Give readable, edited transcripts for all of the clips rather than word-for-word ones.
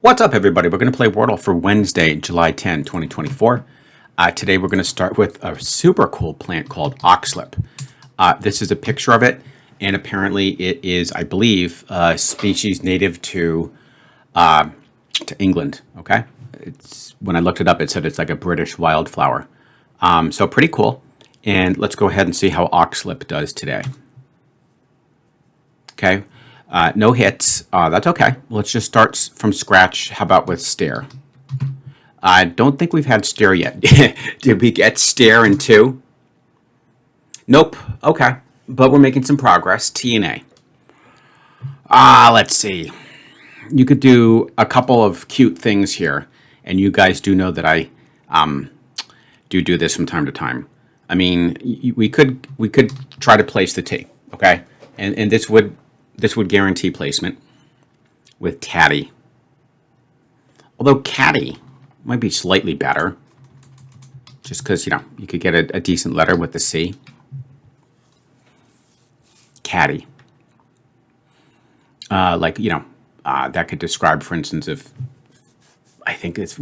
What's up, everybody? We're going to play Wordle for Wednesday, July 10, 2024. Today, we're going to start with a super cool plant called oxlip. This is a picture of it, and apparently it is, I believe, a species native to England, okay? When I looked it up, it said it's like a British wildflower. So pretty cool. And let's go ahead and see how oxlip does today. Okay. No hits. That's okay. Let's just start from scratch. How about with stare? I don't think we've had stare yet. Did we get stare in 2? Nope. Okay. But we're making some progress. T and A. Let's see. You could do a couple of cute things here. And you guys do know that I do this from time to time. I mean, we could try to place the T. Okay. And this would guarantee placement with caddy. Although caddy might be slightly better, just because, you could get a decent letter with the C. Caddy. That could describe, for instance, if, I think it's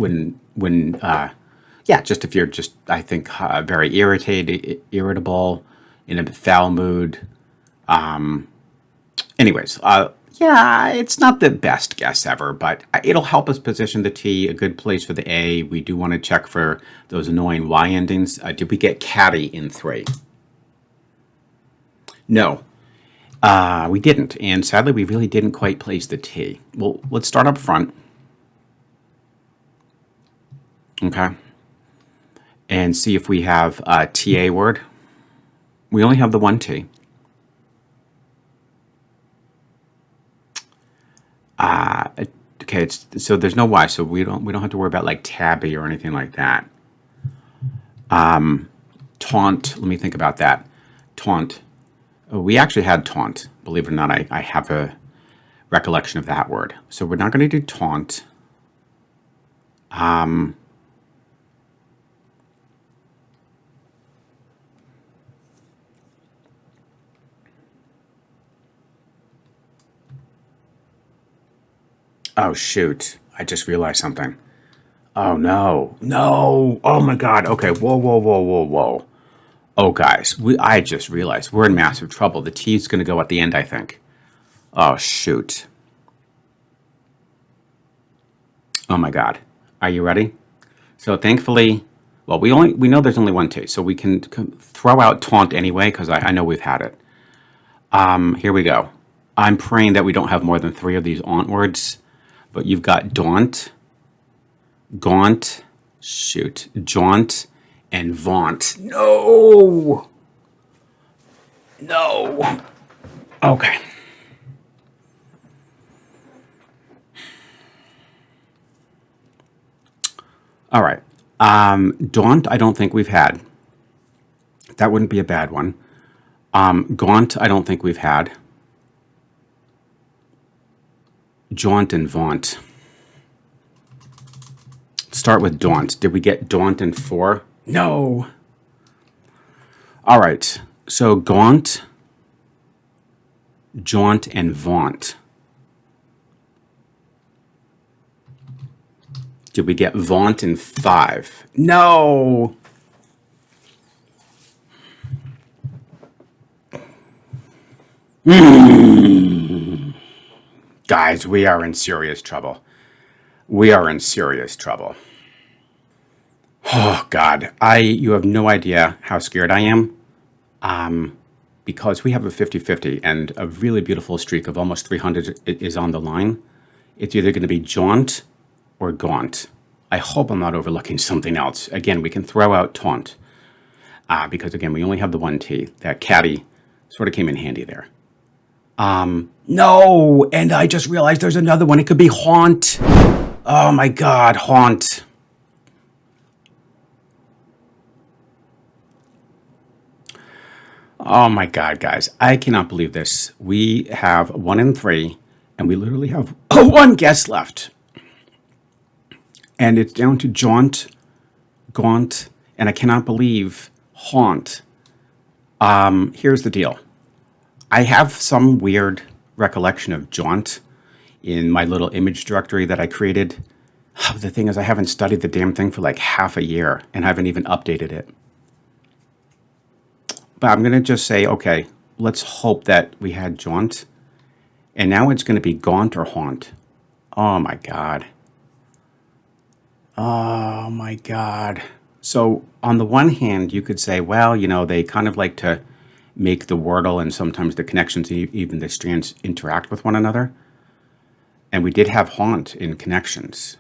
just if you're just, I think, very irritable, in a foul mood. Anyways, it's not the best guess ever, but it'll help us position the T, a good place for the A. We do want to check for those annoying Y endings. Did we get caddy in 3? No, we didn't. And sadly, we really didn't quite place the T. Well, let's start up front. Okay. And see if we have a TA word. We only have the one T. Okay, so there's no Y, so we don't have to worry about like tabby or anything like that. Taunt. Let me think about that. Taunt. Oh, we actually had taunt. Believe it or not, I have a recollection of that word. So we're not going to do taunt. Oh, shoot. I just realized something. Oh, no. No. Oh, my God. Okay. Whoa. Oh, guys. I just realized we're in massive trouble. The T is going to go at the end, I think. Oh, shoot. Oh, my God. Are you ready? So, thankfully, well, we know there's only one T, so we can throw out taunt anyway, because I know we've had it. Here we go. I'm praying that we don't have more than 3 of these aunt words. But you've got daunt, gaunt, jaunt, and vaunt. No! Okay. All right. Daunt, I don't think we've had. That wouldn't be a bad one. Gaunt, I don't think we've had. Jaunt and vaunt. Start with daunt. Did we get daunt in 4? No. All right. So gaunt, jaunt, and vaunt. Did we get vaunt in 5? No. Guys, we are in serious trouble. Oh, God. You have no idea how scared I am. Because we have a 50-50 and a really beautiful streak of almost 300 is on the line. It's either going to be jaunt or gaunt. I hope I'm not overlooking something else. Again, we can throw out taunt. Because, again, we only have the one T. That caddy sort of came in handy there. No, and I just realized there's another one. It could be haunt. Oh my God, haunt. Oh my God, guys, I cannot believe this. We have 1 in 3, and we literally have 1 guess left. And it's down to jaunt, gaunt, and I cannot believe haunt. Here's the deal. I have some weird recollection of jaunt in my little image directory that I created. The thing is, I haven't studied the damn thing for like half a year and haven't even updated it. But I'm going to just say, okay, let's hope that we had jaunt. And now it's going to be gaunt or haunt. Oh my God. Oh my God. So on the one hand, you could say, well, you know, they kind of like to make the Wordle and sometimes the connections, even the strands, interact with one another. And we did have haunt in connections.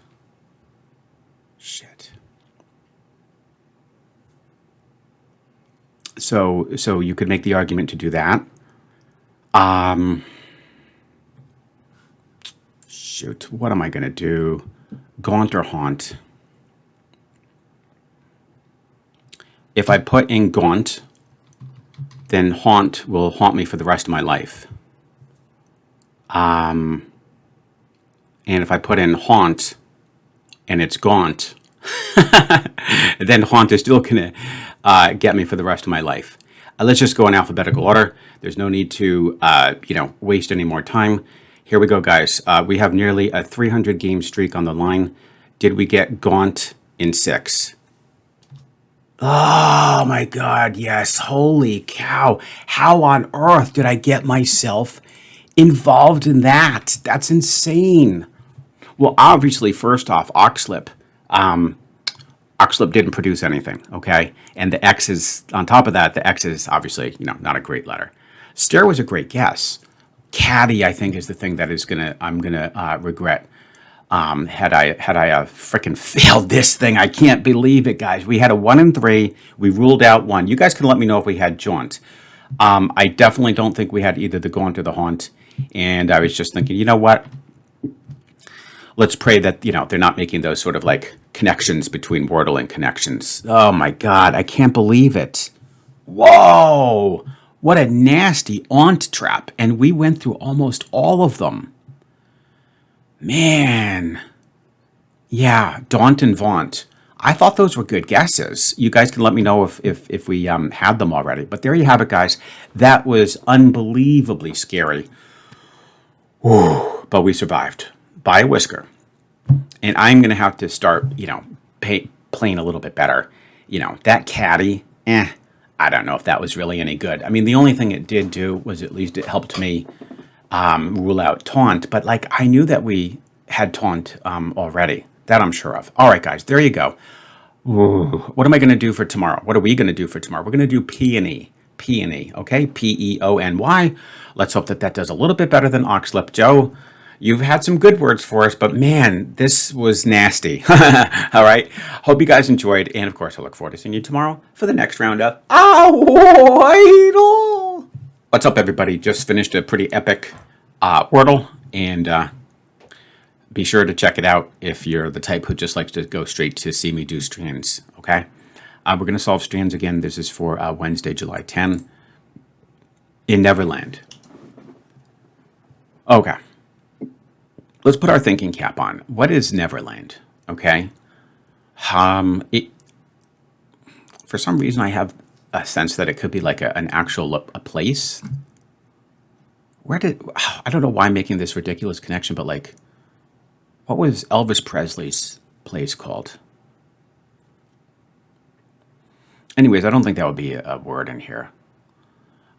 Shit. So you could make the argument to do that. Shoot, what am I going to do? Gaunt or haunt? If I put in gaunt, then haunt will haunt me for the rest of my life. And if I put in haunt and it's gaunt, then haunt is still going to get me for the rest of my life. Let's just go in alphabetical order. There's no need to, waste any more time. Here we go, guys. We have nearly a 300 game streak on the line. Did we get gaunt in 6? Oh my God, yes. Holy cow. How on earth did I get myself involved in that? That's insane. Well, obviously, first off, Oxlip. Oxlip didn't produce anything, okay? And the X is, on top of that, the X is obviously, not a great letter. Stair was a great guess. Caddy, I think, is the thing that I'm gonna regret. Had I frickin' failed this thing. I can't believe it, guys. We had a 1 and 3. We ruled out 1. You guys can let me know if we had jaunt. I definitely don't think we had either the gaunt or the haunt. And I was just thinking, you know what? Let's pray that, they're not making those sort of like connections between Wordle and connections. Oh my God, I can't believe it. Whoa, what a nasty aunt trap. And we went through almost all of them. Man. Yeah, daunt and vaunt. I thought those were good guesses. You guys can let me know if we had them already. But there you have it, guys. That was unbelievably scary. Ooh, but we survived. By a whisker. And I'm going to have to start, playing a little bit better. That caddy, I don't know if that was really any good. I mean, the only thing it did do was at least it helped me rule out taunt. But, I knew that we had taunt already. That I'm sure of. All right, guys, there you go. Ooh. What am I going to do for tomorrow? What are we going to do for tomorrow? We're going to do Peony. Peony, okay? Peony. Let's hope that does a little bit better than Oxlip. Joe, you've had some good words for us, but man, this was nasty. All right. Hope you guys enjoyed. And of course, I look forward to seeing you tomorrow for the next round of Wordle. What's up, everybody? Just finished a pretty epic Wordle. And be sure to check it out if you're the type who just likes to go straight to see me do strands. Okay. We're going to solve strands again. This is for Wednesday, July 10 in Neverland. Okay. Let's put our thinking cap on. What is Neverland? Okay. For some reason, I have a sense that it could be like an actual a place. I don't know why I'm making this ridiculous connection, but what was Elvis Presley's place called? Anyways, I don't think that would be a word in here.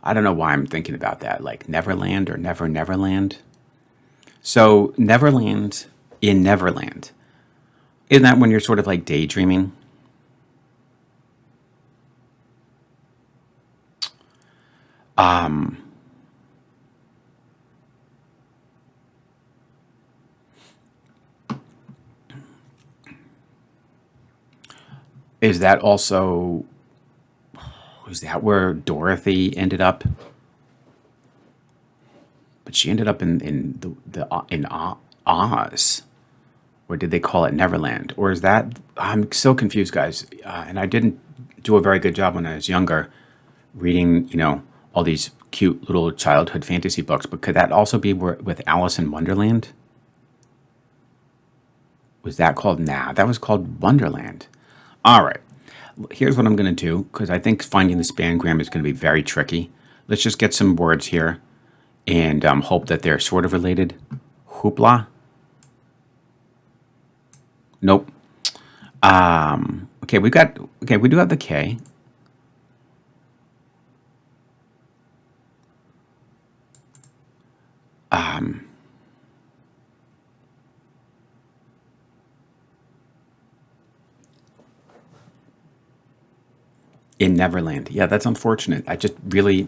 I don't know why I'm thinking about that, like Neverland or Neverland. So Neverland in Neverland. Isn't that when you're sort of like daydreaming? Is that also... Was that where Dorothy ended up? But she ended up in Oz, or did they call it Neverland? Or is that... I'm so confused, guys. And I didn't do a very good job when I was younger, reading all these cute little childhood fantasy books. But could that also be with Alice in Wonderland? Was that called... Nah, that was called Wonderland. All right. Here's what I'm going to do, because I think finding the spangram is going to be very tricky. Let's just get some words here and hope that they're sort of related. Hoopla. Nope. Okay, we do have the K. In Neverland. Yeah, that's unfortunate. I just really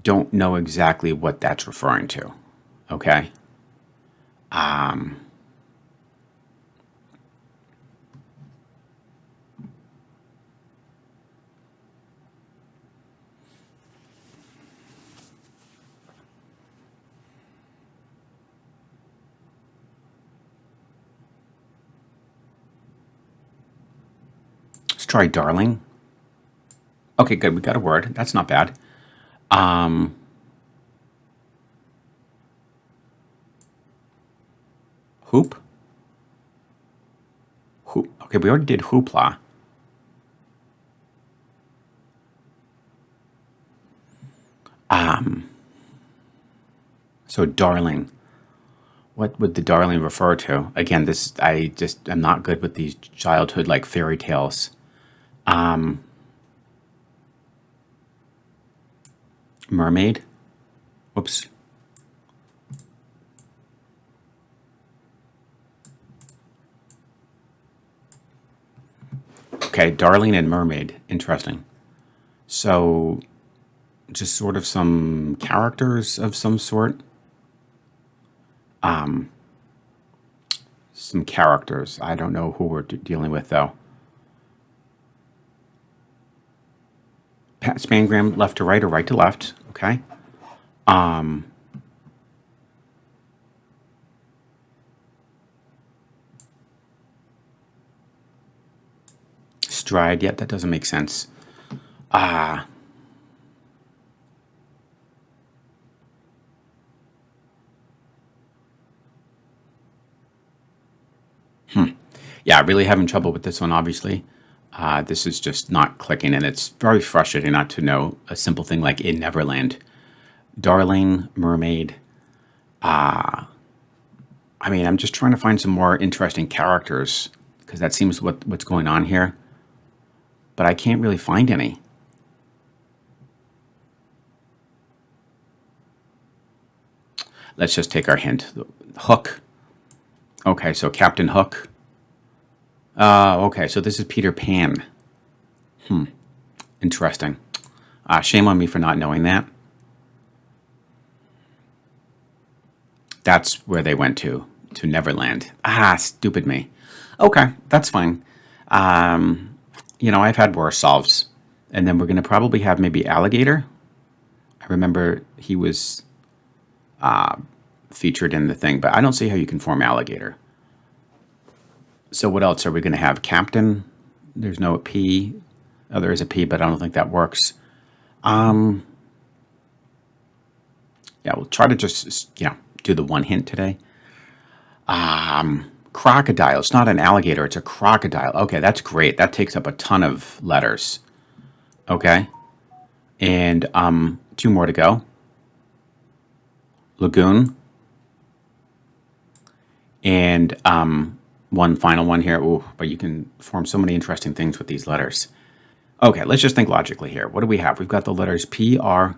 don't know exactly what that's referring to. Okay. Let's try darling. Okay, good. We got a word. That's not bad. Hoop. Hoop. Okay, we already did hoopla. So darling. What would the darling refer to? Again, I'm not good with these childhood like fairy tales. Mermaid. Whoops. Okay, darling and mermaid. Interesting. So, just sort of some characters of some sort. Some characters. I don't know who we're dealing with though. Spangram left to right or right to left. Okay. Stride. Yep, that doesn't make sense. Yeah, really having trouble with this one, obviously. This is just not clicking, and it's very frustrating not to know a simple thing like in Neverland. Darling, mermaid. I mean, I'm just trying to find some more interesting characters because that seems what's going on here. But I can't really find any. Let's just take our hint. Hook. Okay, so Captain Hook. Okay, so this is Peter Pan. Interesting. Shame on me for not knowing that. That's where they went to Neverland. Stupid me. Okay, that's fine. I've had worse solves. And then we're going to probably have maybe alligator. I remember he was featured in the thing, but I don't see how you can form alligator. So what else are we going to have? Captain? There's no P. Oh, there is a P, but I don't think that works. Yeah, we'll try to just, do the one hint today. Crocodile. It's not an alligator. It's a crocodile. Okay, that's great. That takes up a ton of letters. Okay. And two more to go. Lagoon. And one final one here. Ooh, but you can form so many interesting things with these letters. Okay, let's just think logically here. What do we have? We've got the letters P-R.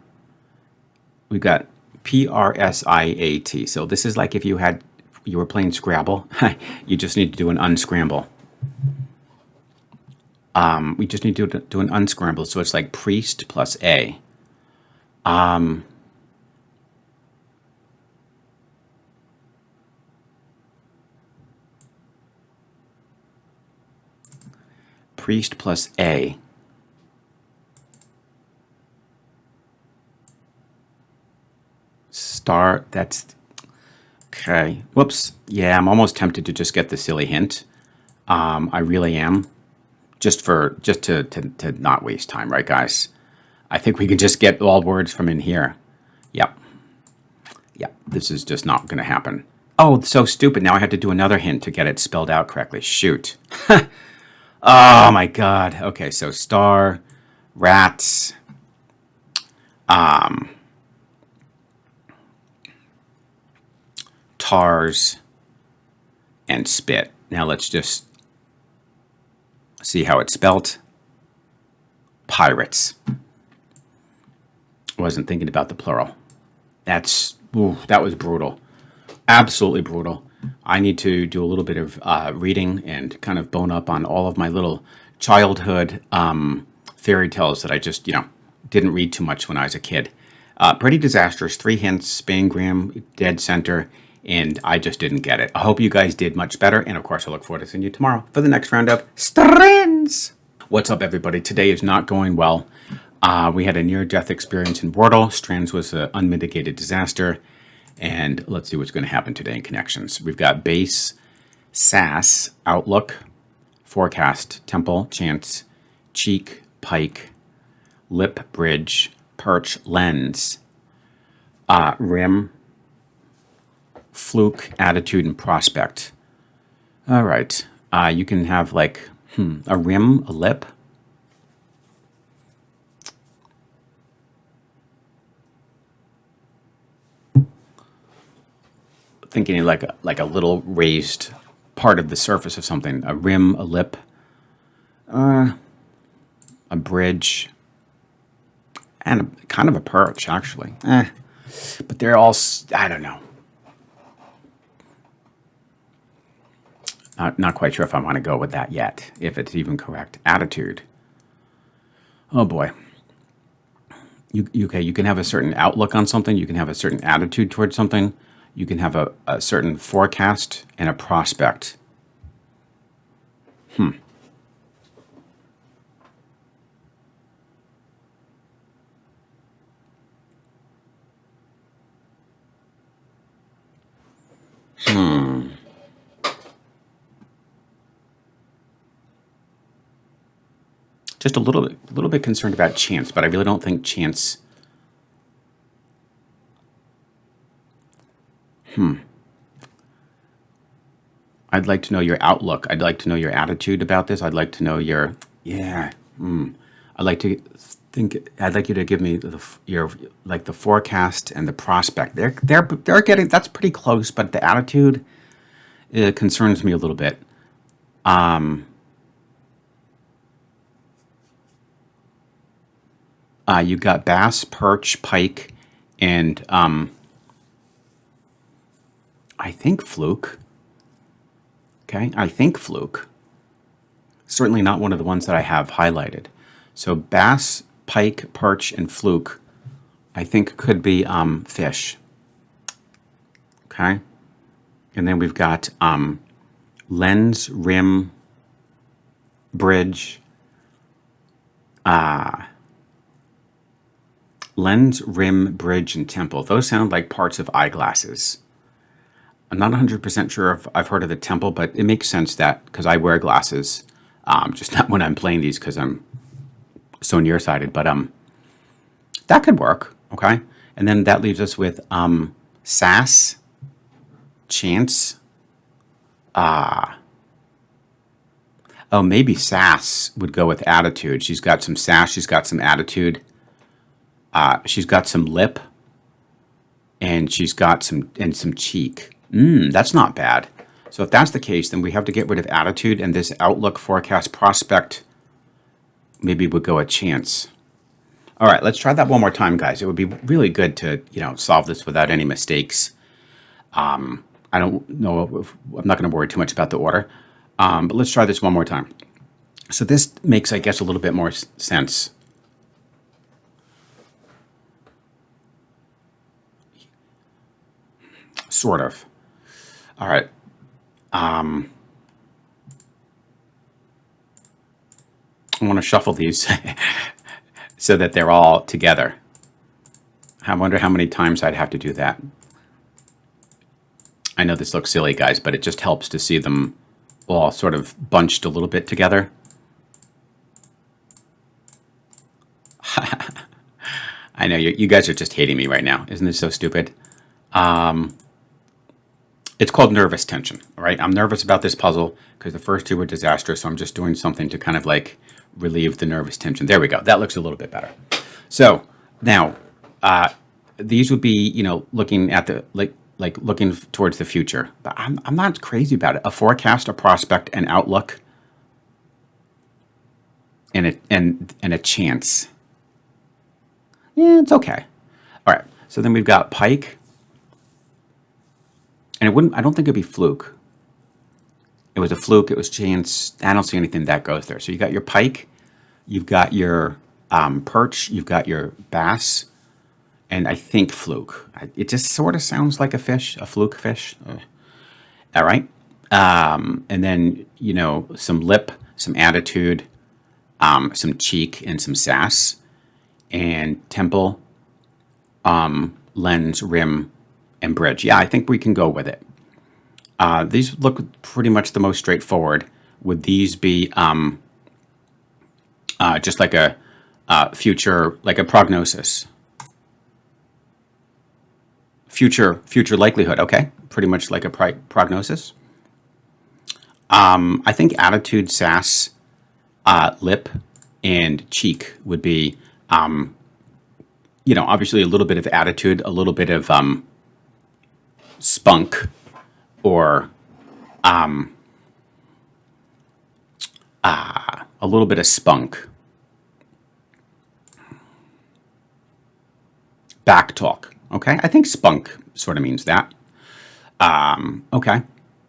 We've got P-R-S-I-A-T. So this is like if you were playing Scrabble. You just need to do an unscramble. We just need to do an unscramble. So it's like priest plus A. Priest plus A. Star, that's... Okay. Whoops. Yeah, I'm almost tempted to just get the silly hint. I really am. Just to not waste time, right, guys? I think we can just get all words from in here. Yep. Yep. This is just not going to happen. Oh, so stupid. Now I have to do another hint to get it spelled out correctly. Shoot. Oh, my God. Okay, so star, rats, cars, and spit. Now let's just see how it's spelt. Pirates. Wasn't thinking about the plural. That was brutal. Absolutely brutal. I need to do a little bit of reading and kind of bone up on all of my little childhood fairy tales that I just, didn't read too much when I was a kid. Pretty disastrous. 3 hints, Spangram, dead center, and I just didn't get it. I hope you guys did much better, and of course I look forward to seeing you tomorrow for the next round of Strands. What's up, everybody? Today is not going well. We had a near-death experience in Wordle. Strands was an unmitigated disaster. And let's see what's going to happen today in connections. We've got base, SAS, outlook, forecast, temple, chance, cheek, pike, lip, bridge, perch, lens, rim, fluke, attitude, and prospect. All right. You can have like a rim, a lip. Thinking like a little raised part of the surface of something. A rim, a lip, a bridge, and kind of a perch, actually. But they're all, I don't know. Not quite sure if I want to go with that yet, if it's even correct. Attitude. Oh boy. You can have a certain outlook on something. You can have a certain attitude towards something. You can have a certain forecast and a prospect. Just a little bit concerned about chance, but I really don't think chance. I'd like to know your outlook. I'd like to know your attitude about this. I'd like to know your, I'd like you to give me your the forecast and the prospect. They're getting, that's pretty close, but the attitude concerns me a little bit. You've got bass, perch, pike, and I think fluke. Okay, I think fluke. Certainly not one of the ones that I have highlighted. So bass, pike, perch, and fluke, I think could be fish. Okay, and then we've got lens, rim, bridge, lens, rim, bridge, and temple. Those sound like parts of eyeglasses. I'm not 100% sure if I've heard of the temple, but it makes sense that because I wear glasses, just not when I'm playing these because I'm so nearsighted. But that could work, okay? And then that leaves us with sass, chance. Maybe sass would go with attitude. She's got some sass. She's got some attitude. She's got some lip, and she's got some cheek. That's not bad. So if that's the case, then we have to get rid of attitude, and this outlook, forecast, prospect maybe would go a chance. All right, let's try that one more time, guys. It would be really good to solve this without any mistakes. I don't know if I'm not going to worry too much about the order, but let's try this one more time. So this makes, I guess, a little bit more sense. Sort of. All right. I want to shuffle these so that they're all together. I wonder how many times I'd have to do that. I know this looks silly, guys, but it just helps to see them all sort of bunched a little bit together. I know you guys are just hating me right now. Isn't this so stupid? It's called nervous tension, all right? I'm nervous about this puzzle because the first two were disastrous, so I'm just doing something to kind of like relieve the nervous tension. There we go. That looks a little bit better. So now, these would be, looking at the, like, like looking towards the future. But I'm not crazy about it. A forecast, a prospect, an outlook, and a chance. Yeah, it's okay. All right. So then we've got pike, and it wouldn't. I don't think it'd be fluke. It was a fluke. It was chance. I don't see anything that goes there. So you got your pike, you've got your perch, you've got your bass, and I think fluke. It just sort of sounds like a fish, a fluke fish. All right. And then, some lip, some attitude, some cheek, and some sass, and temple, lens, rim, and bridge. Yeah, I think we can go with it. These look pretty much the most straightforward. Would these be just like a future, like a prognosis? Future likelihood, okay? Pretty much like a prognosis. I think attitude, sass, lip, and cheek would be, obviously a little bit of attitude, a little bit of spunk, or a little bit of spunk. Back talk, okay? I think spunk sort of means that. Okay.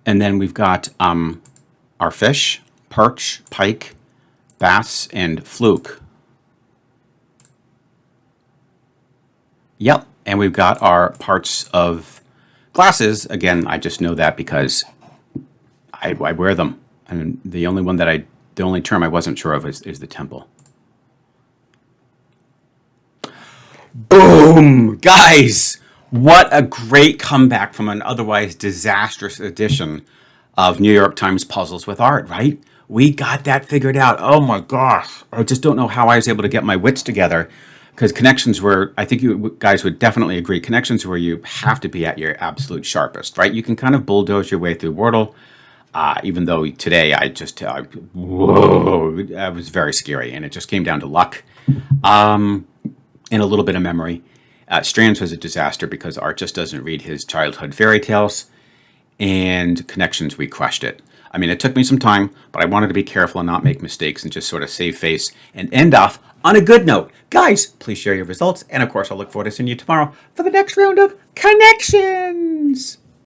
And then we've got our fish, perch, pike, bass, and fluke. Yep. And we've got our parts of glasses. Again, I just know that because I wear them. And the only term I wasn't sure of is the temple. Boom! Guys, what a great comeback from an otherwise disastrous edition of New York Times Puzzles with Art, right? We got that figured out. Oh my gosh. I just don't know how I was able to get my wits together, because connections were, I think you guys would definitely agree, connections where you have to be at your absolute sharpest, right? You can kind of bulldoze your way through Wordle, even though today whoa, it was very scary, and it just came down to luck. And a little bit of memory. Strands was a disaster because Art just doesn't read his childhood fairy tales, and connections, we crushed it. I mean, it took me some time, but I wanted to be careful and not make mistakes and just sort of save face and end off on a good note. Guys, please share your results, and of course, I'll look forward to seeing you tomorrow for the next round of connections.